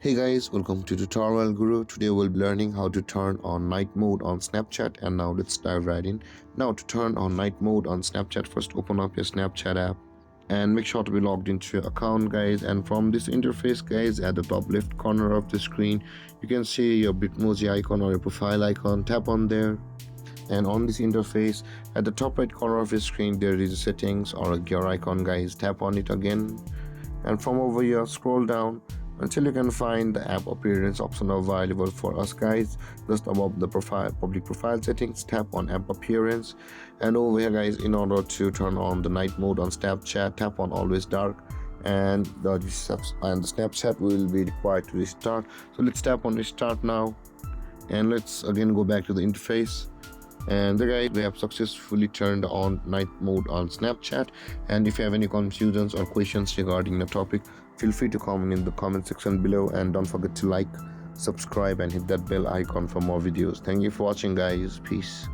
Hey guys, welcome to Tutorial Guru. Today we'll be learning how to turn on night mode on Snapchat, and now let's dive right in. Now to turn on night mode on Snapchat, first open up your Snapchat app and make sure to be logged into your account, guys. And from this interface, guys, at the top left corner of the screen you can see your Bitmoji icon or your profile icon. Tap on there, and on this interface at the top right corner of your screen there is a settings or a gear icon, guys. Tap on it again, and from over here scroll down until you can find the app appearance option available for us, guys. Just above the public profile settings, tap on app appearance, and over here, guys, in order to turn on the night mode on Snapchat, tap on always dark, and the Snapchat will be required to restart. So let's tap on restart now, and let's again go back to the interface. And there, guys, we have successfully turned on night mode on Snapchat. And if you have any confusions or questions regarding the topic, feel free to comment in the comment section below, and don't forget to like, subscribe and hit that bell icon for more videos. Thank you for watching, guys. Peace.